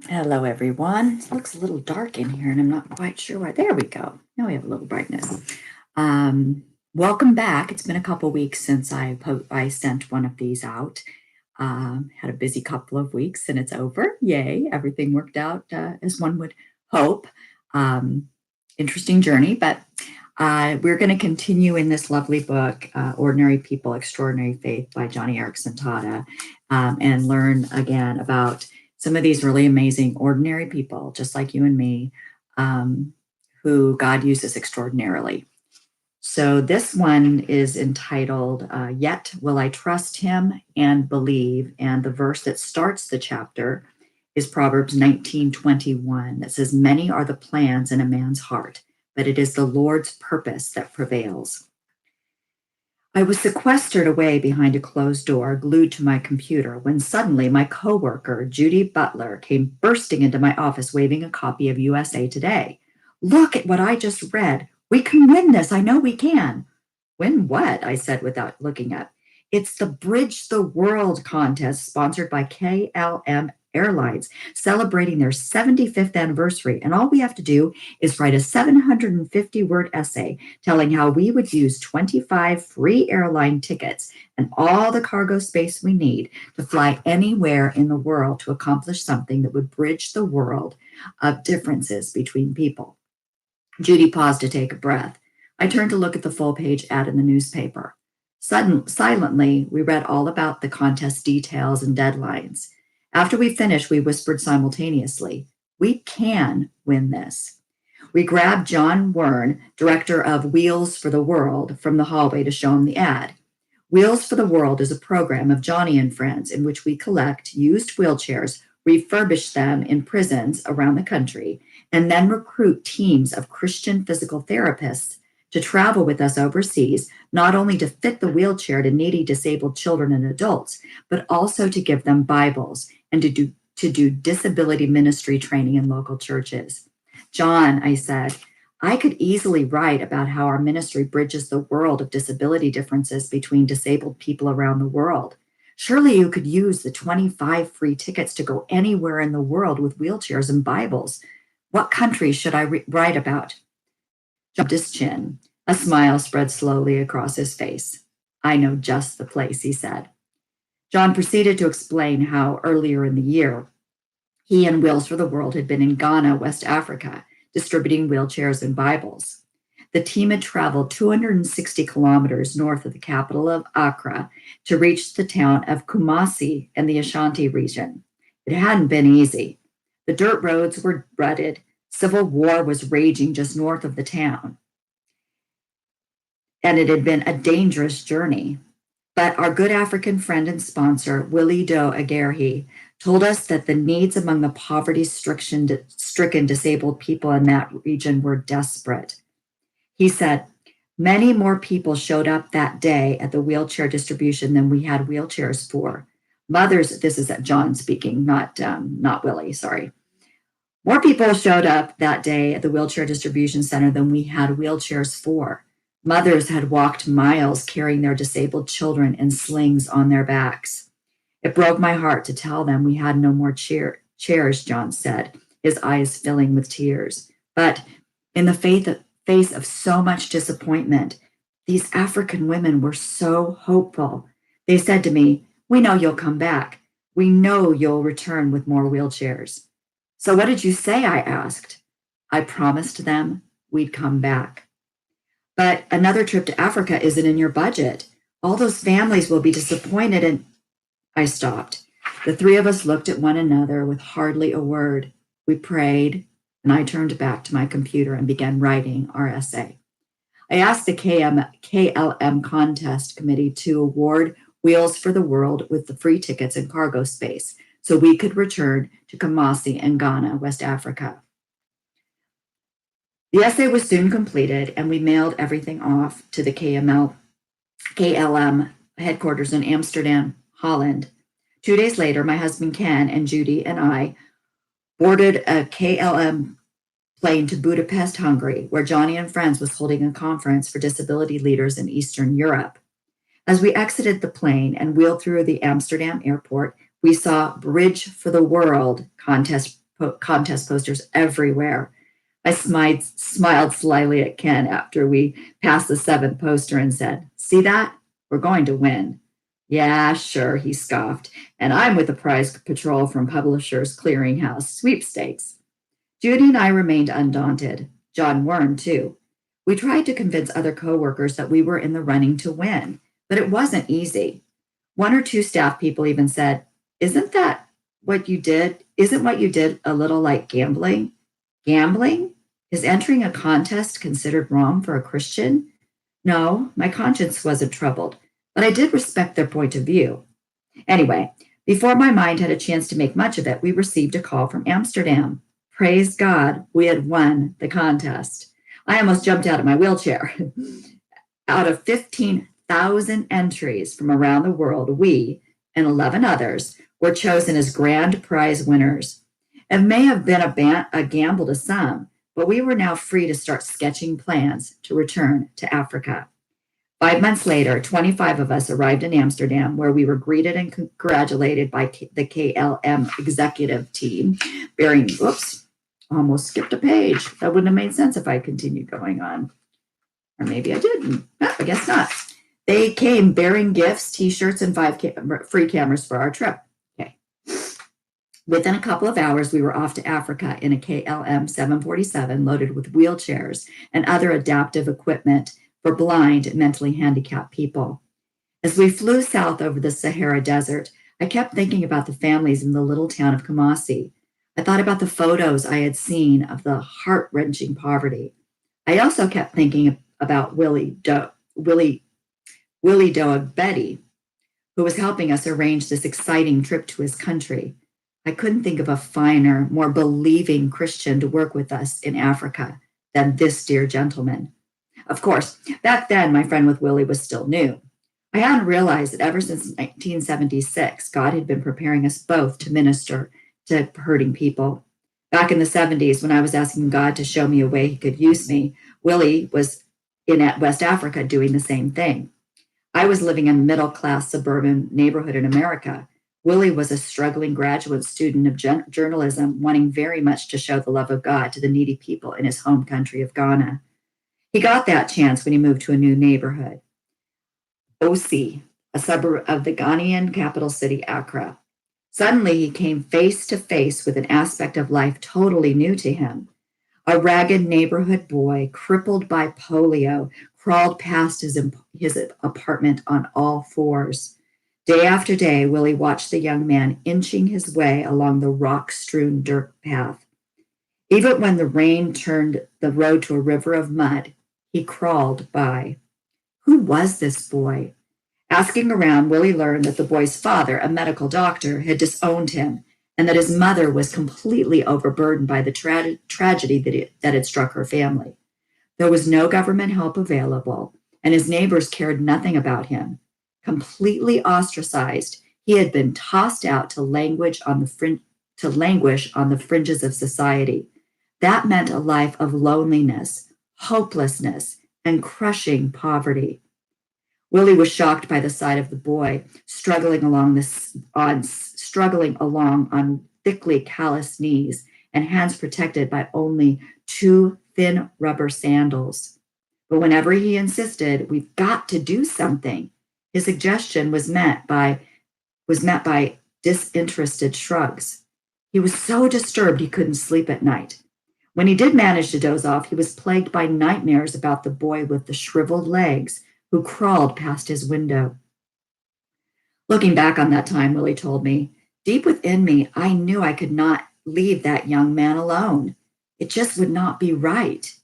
Hello, everyone. It looks a little dark in here, and I'm not quite sure why. There we go. Now we have a little brightness. Welcome back. It's been a couple weeks since I sent one of these out. Had a busy couple of weeks, and it's over. Yay! Everything worked out as one would hope. Um, Interesting journey, but we're going to continue in this lovely book, "Ordinary People, Extraordinary Faith" by Joni Eareckson Tada, and learn again about some of these really amazing, ordinary people, just like you and me, um, who God uses extraordinarily. So this one is entitled, Yet Will I Trust Him and Believe. And the verse that starts the chapter is Proverbs 19:21 that says, Many are the plans in a man's heart, but it is the Lord's purpose that prevails. I was sequestered away behind a closed door, glued to my computer, when suddenly my coworker, Judy Butler, came bursting into my office waving a copy of USA Today. Look at what I just read. We can win this. I know we can. Win what? I said without looking up. It's the Bridge the World contest sponsored by KLM Airlines, celebrating their 75th anniversary. And all we have to do is write a 750-word essay telling how we would use 25 free airline tickets and all the cargo space we need to fly anywhere in the world to accomplish something that would bridge the world of differences between people. Judy paused to take a breath. I turned to look at the full-page ad in the newspaper. Silently, we read all about the contest details and deadlines. After we finished, we whispered simultaneously, "We can win this." We grabbed John Wern, director of Wheels for the World, from the hallway to show him the ad. Wheels for the World is a program of Johnny and Friends in which we collect used wheelchairs, refurbish them in prisons around the country, and then recruit teams of Christian physical therapists to travel with us overseas, not only to fit the wheelchair to needy disabled children and adults, but also to give them Bibles and to do disability ministry training in local churches. John, I said, I could easily write about how our ministry bridges the world of disability differences between disabled people around the world. Surely you could use the 25 free tickets to go anywhere in the world with wheelchairs and Bibles. What country should I write about? John his chin. A smile spread slowly across his face. I know just the place, he said. John proceeded to explain how earlier in the year, he and Wheels for the World had been in Ghana, West Africa, distributing wheelchairs and Bibles. The team had traveled 260 kilometers north of the capital of Accra to reach the town of Kumasi in the Ashanti region. It hadn't been easy. The dirt roads were rutted. Civil war was raging just north of the town. And it had been a dangerous journey. But our good African friend and sponsor, Willie Doe Agerhi, told us that the needs among the poverty-stricken disabled people in that region were desperate. He said, many more people showed up that day at the wheelchair distribution than we had wheelchairs for. Mothers, this is John speaking, not Willie, sorry. More people showed up that day at the wheelchair distribution center than we had wheelchairs for. Mothers had walked miles carrying their disabled children in slings on their backs. It broke my heart to tell them we had no more chairs, John said, his eyes filling with tears. But in the face of so much disappointment, these African women were so hopeful. They said to me, we know you'll come back. We know you'll return with more wheelchairs. So what did you say? I asked. I promised them we'd come back. But another trip to Africa isn't in your budget. All those families will be disappointed. And I stopped. The three of us looked at one another with hardly a word. We prayed, and I turned back to my computer and began writing our essay. I asked the KLM contest committee to award Wheels for the World with the free tickets and cargo space so we could return to Kumasi and Ghana, West Africa. The essay was soon completed, and we mailed everything off to the KLM headquarters in Amsterdam, Holland. 2 days later, my husband Ken and Judy and I boarded a KLM plane to Budapest, Hungary, where Johnny and Friends was holding a conference for disability leaders in Eastern Europe. As we exited the plane and wheeled through the Amsterdam airport, we saw Bridge for the World contest contest posters everywhere. I smiled slyly at Ken after we passed the seventh poster and said, "See that? We're going to win." "Yeah, sure," he scoffed. "And I'm with the prize patrol from Publishers Clearinghouse Sweepstakes." Judy and I remained undaunted. John Wern, too. We tried to convince other coworkers that we were in the running to win, but it wasn't easy. One or two staff people even said, "Isn't that what you did? Isn't what you did a little like gambling?" Gambling? Is entering a contest considered wrong for a Christian? No, my conscience wasn't troubled, but I did respect their point of view. Anyway, before my mind had a chance to make much of it, we received a call from Amsterdam. Praise God, we had won the contest. I almost jumped out of my wheelchair. Out of 15,000 entries from around the world, we and 11 others were chosen as grand prize winners. It may have been a gamble to some, but we were now free to start sketching plans to return to Africa. 5 months later, 25 of us arrived in Amsterdam, where we were greeted and congratulated by the KLM executive team, bearing, whoops, almost skipped a page. That wouldn't have made sense if I continued going on. Or maybe I didn't. No, I guess not. They came bearing gifts, T-shirts, and 5 free cameras for our trip. Okay. Within a couple of hours, we were off to Africa in a KLM 747 loaded with wheelchairs and other adaptive equipment for blind and mentally handicapped people. As we flew south over the Sahara Desert, I kept thinking about the families in the little town of Kumasi. I thought about the photos I had seen of the heart-wrenching poverty. I also kept thinking about Willie Doag Betty, who was helping us arrange this exciting trip to his country. I couldn't think of a finer, more believing Christian to work with us in Africa than this dear gentleman. Of course, back then, my friend with Willie was still new. I hadn't realized that ever since 1976, God had been preparing us both to minister to hurting people. Back in the 70s, when I was asking God to show me a way he could use me, Willie was in West Africa doing the same thing. I was living in a middle-class suburban neighborhood in America. Willie was a struggling graduate student of journalism, wanting very much to show the love of God to the needy people in his home country of Ghana. He got that chance when he moved to a new neighborhood, Osi, a suburb of the Ghanaian capital city, Accra. Suddenly, he came face to face with an aspect of life totally new to him. A ragged neighborhood boy, crippled by polio, crawled past his apartment on all fours. Day after day, Willie watched the young man inching his way along the rock-strewn dirt path. Even when the rain turned the road to a river of mud, he crawled by. Who was this boy? Asking around, Willie learned that the boy's father, a medical doctor, had disowned him, and that his mother was completely overburdened by the tragedy that had struck her family. There was no government help available, and his neighbors cared nothing about him. Completely ostracized, he had been tossed out to languish on the fringes of society. That meant a life of loneliness, hopelessness, and crushing poverty. Willie was shocked by the sight of the boy struggling along on thickly calloused knees and hands protected by only 2 thin rubber sandals. But whenever he insisted, "We've got to do something," his suggestion was met by disinterested shrugs. He was so disturbed he couldn't sleep at night. When he did manage to doze off, he was plagued by nightmares about the boy with the shriveled legs who crawled past his window. Looking back on that time, Willie told me, deep within me, I knew I could not leave that young man alone. It just would not be right.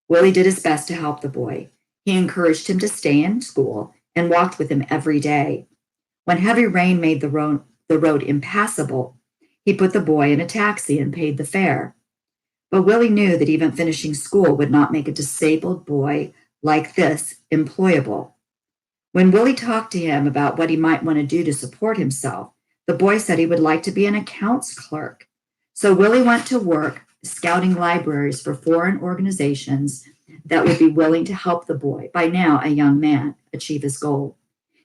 Willie did his best to help the boy. He encouraged him to stay in school and walked with him every day. When heavy rain made the road impassable, he put the boy in a taxi and paid the fare. But Willie knew that even finishing school would not make a disabled boy like this employable. When Willie talked to him about what he might want to do to support himself, the boy said he would like to be an accounts clerk. So Willie went to work scouting libraries for foreign organizations that would be willing to help the boy, by now a young man, achieve his goal.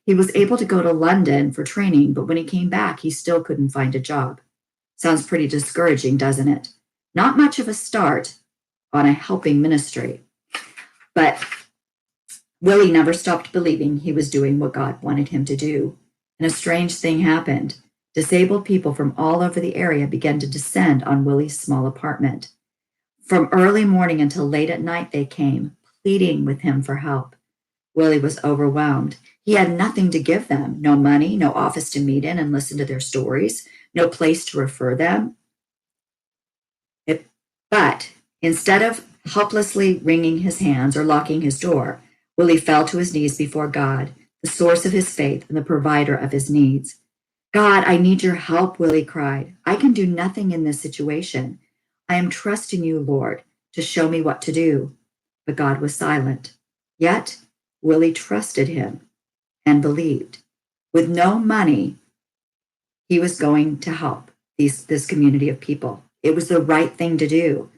He was able to go to London for training, but when he came back, he still couldn't find a job. Sounds pretty discouraging, doesn't it? Not much of a start on a helping ministry. But Willie never stopped believing he was doing what God wanted him to do. And a strange thing happened. Disabled people from all over the area began to descend on Willie's small apartment. From early morning until late at night, they came, pleading with him for help. Willie was overwhelmed. He had nothing to give them, no money, no office to meet in and listen to their stories, no place to refer them. But instead of helplessly wringing his hands or locking his door, Willie fell to his knees before God, the source of his faith and the provider of his needs. God, I need your help, Willie cried. I can do nothing in this situation. I am trusting you, Lord, to show me what to do. But God was silent. Yet, Willie trusted him and believed. With no money, he was going to help this community of people. It was the right thing to do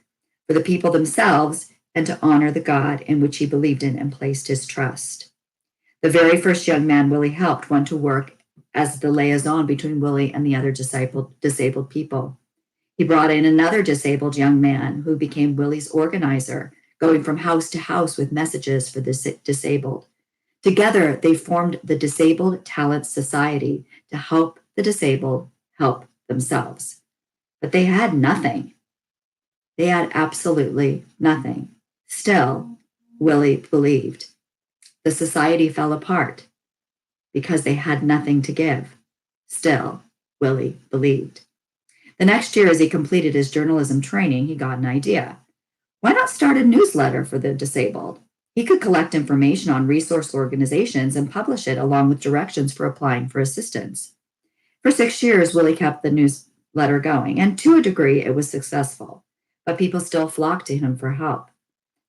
for the people themselves and to honor the God in which he believed in and placed his trust. The very first young man Willie helped went to work as the liaison between Willie and the other disabled people. He brought in another disabled young man who became Willie's organizer, going from house to house with messages for the disabled. Together, they formed the Disabled Talent Society to help the disabled help themselves. But they had nothing. They had absolutely nothing. Still, Willie believed. The society fell apart because they had nothing to give. Still, Willie believed. The next year, as he completed his journalism training, he got an idea. Why not start a newsletter for the disabled? He could collect information on resource organizations and publish it along with directions for applying for assistance. For 6 years, Willie kept the newsletter going, and to a degree, it was successful. But people still flocked to him for help.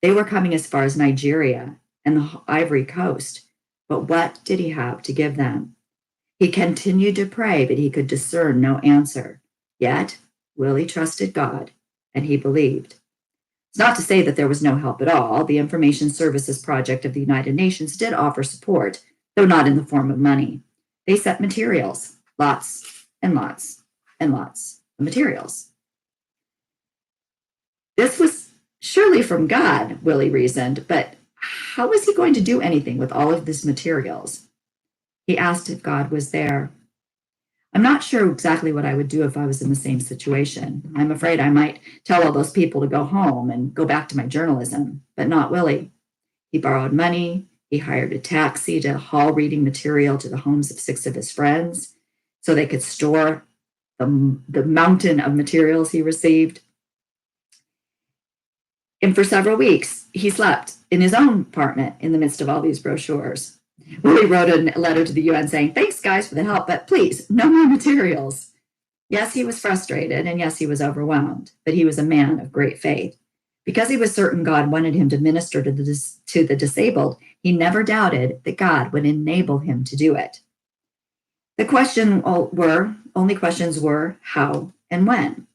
They were coming as far as Nigeria and the Ivory Coast. But what did he have to give them? He continued to pray, but he could discern no answer. Yet, Willie trusted God, and he believed. It's not to say that there was no help at all. The Information Services Project of the United Nations did offer support, though not in the form of money. They sent materials, lots and lots and lots of materials. This was surely from God, Willie reasoned, but how was he going to do anything with all of these materials? He asked if God was there. I'm not sure exactly what I would do if I was in the same situation. I'm afraid I might tell all those people to go home and go back to my journalism, but not Willie. He borrowed money. He hired a taxi to haul reading material to the homes of 6 of his friends so they could store the mountain of materials he received. And for several weeks, he slept in his own apartment in the midst of all these brochures. Willie wrote a letter to the UN saying, "Thanks, guys, for the help, but please, no more materials." Yes, he was frustrated, and yes, he was overwhelmed, but he was a man of great faith. Because he was certain God wanted him to minister to the disabled, he never doubted that God would enable him to do it. The only questions were how and when.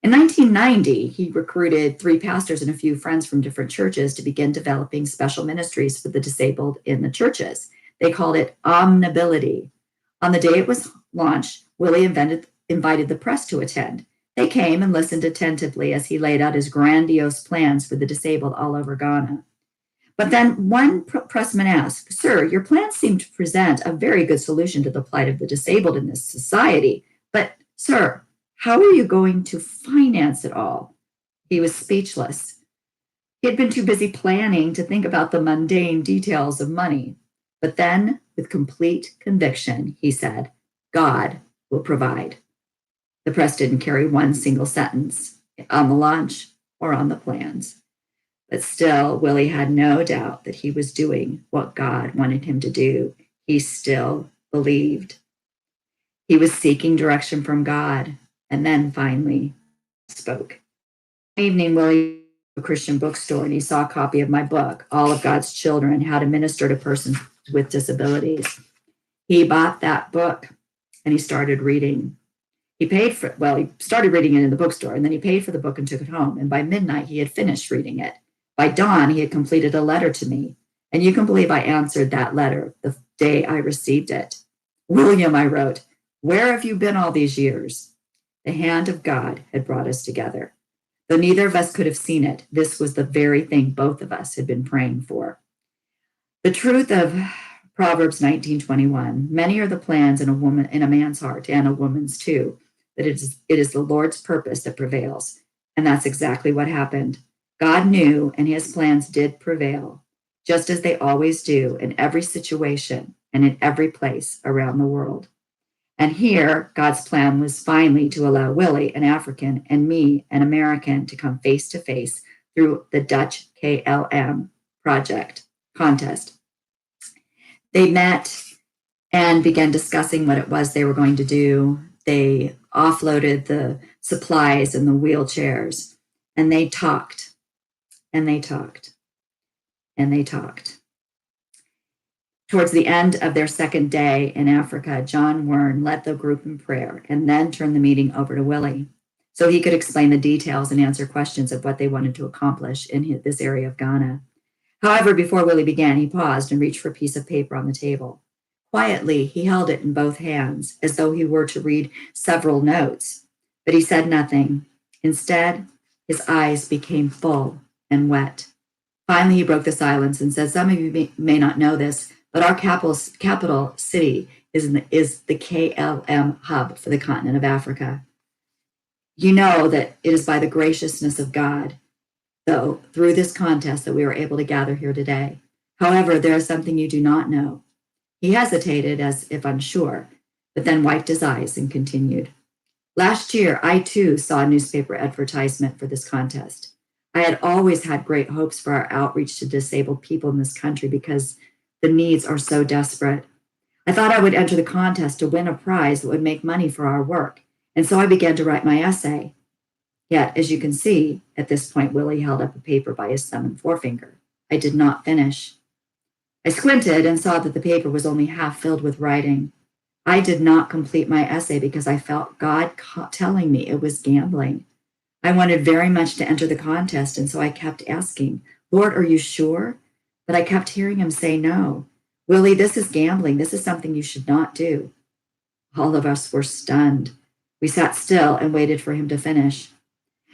In 1990, he recruited 3 pastors and a few friends from different churches to begin developing special ministries for the disabled in the churches. They called it Omnibility. On the day it was launched, Willie invited the press to attend. They came and listened attentively as he laid out his grandiose plans for the disabled all over Ghana. But then one pressman asked, "Sir, your plans seem to present a very good solution to the plight of the disabled in this society. But, sir, how are you going to finance it all?" He was speechless. He had been too busy planning to think about the mundane details of money. But then, with complete conviction, he said, "God will provide." The press didn't carry one single sentence on the launch or on the plans. But still, Willie had no doubt that he was doing what God wanted him to do. He still believed. He was seeking direction from God. And then finally spoke. One evening, Willie went to a Christian bookstore and he saw a copy of my book, All of God's Children, How to Minister to Persons with Disabilities. He bought that book and he started reading. He started reading it in the bookstore and then he paid for the book and took it home. And by midnight, he had finished reading it. By dawn, he had completed a letter to me. And you can believe I answered that letter the day I received it. "William," I wrote, "where have you been all these years?" The hand of God had brought us together. Though neither of us could have seen it, this was the very thing both of us had been praying for. The truth of Proverbs 19:21, many are the plans in a man's heart and a woman's too, that it is the Lord's purpose that prevails. And that's exactly what happened. God knew, and his plans did prevail, just as they always do in every situation and in every place around the world. And here, God's plan was finally to allow Willie, an African, and me, an American, to come face to face through the Dutch KLM contest. They met and began discussing what it was they were going to do. They offloaded the supplies and the wheelchairs, and they talked, and they talked, and they talked. Towards the end of their second day in Africa, John Wern led the group in prayer and then turned the meeting over to Willie so he could explain the details and answer questions of what they wanted to accomplish in this area of Ghana. However, before Willie began, he paused and reached for a piece of paper on the table. Quietly, he held it in both hands as though he were to read several notes, but he said nothing. Instead, his eyes became full and wet. Finally, he broke the silence and said, "Some of you may not know this, but our capital city is the KLM hub for the continent of Africa. You know that it is by the graciousness of God, though, through this contest that we were able to gather here today. However, there is something you do not know." He hesitated as if unsure, but then wiped his eyes and continued. "Last year, I too saw a newspaper advertisement for this contest. I had always had great hopes for our outreach to disabled people in this country because the needs are so desperate. I thought I would enter the contest to win a prize that would make money for our work, and so I began to write my essay. Yet, as you can see," at this point, Willie held up a paper by his thumb and forefinger, "I did not finish. I squinted and saw that the paper was only half filled with writing. I did not complete my essay because I felt God telling me it was gambling. I wanted very much to enter the contest, and so I kept asking, 'Lord, are you sure?' But I kept hearing him say no. 'Willie, this is gambling. This is something you should not do.' All of us were stunned. We sat still and waited for him to finish.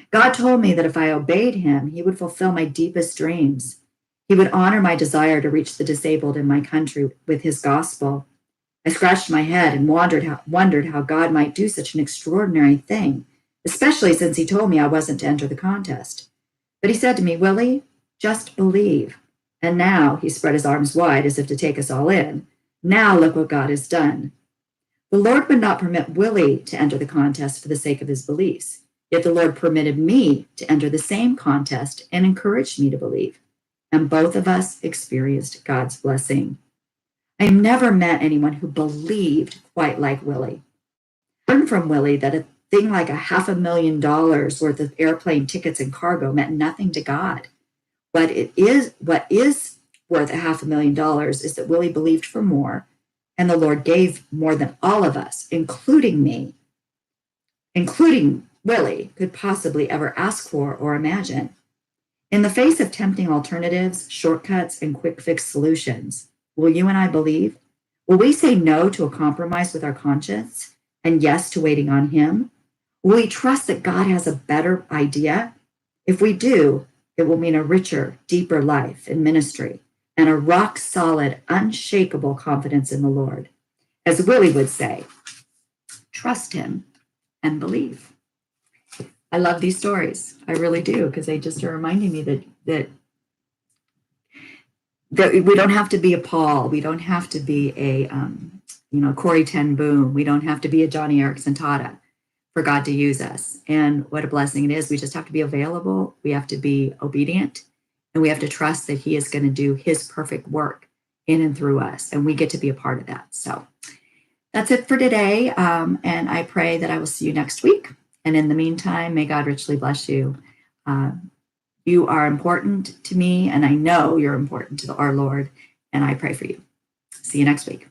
God told me that if I obeyed him, he would fulfill my deepest dreams. He would honor my desire to reach the disabled in my country with his gospel. I scratched my head and wondered how God might do such an extraordinary thing, especially since he told me I wasn't to enter the contest. But he said to me, 'Willie, just believe.' And now," he spread his arms wide as if to take us all in, "now look what God has done." The Lord would not permit Willie to enter the contest for the sake of his beliefs. Yet the Lord permitted me to enter the same contest and encouraged me to believe. And both of us experienced God's blessing. I have never met anyone who believed quite like Willie. I learned from Willie that a thing like $500,000 worth of airplane tickets and cargo meant nothing to God. What is worth $500,000 is that Willie believed for more, and the Lord gave more than all of us, including me, including Willie, could possibly ever ask for or imagine. In the face of tempting alternatives, shortcuts, and quick fix solutions, will you and I believe? Will we say no to a compromise with our conscience and yes to waiting on him? Will we trust that God has a better idea? If we do, it will mean a richer, deeper life in ministry and a rock solid, unshakable confidence in the Lord. As Willie would say, trust him and believe. I love these stories. I really do, because they just are reminding me that we don't have to be a Paul. We don't have to be a Corey Ten Boom. We don't have to be a Joni Eareckson Tada for God to use us. And what a blessing it is. We just have to be available. We have to be obedient, and we have to trust that he is going to do his perfect work in and through us, and we get to be a part of that. So that's it for today, and I pray that I will see you next week. And in the meantime, may God richly bless you. You are important to me, and I know you're important to our Lord, and I pray for you. See you next week.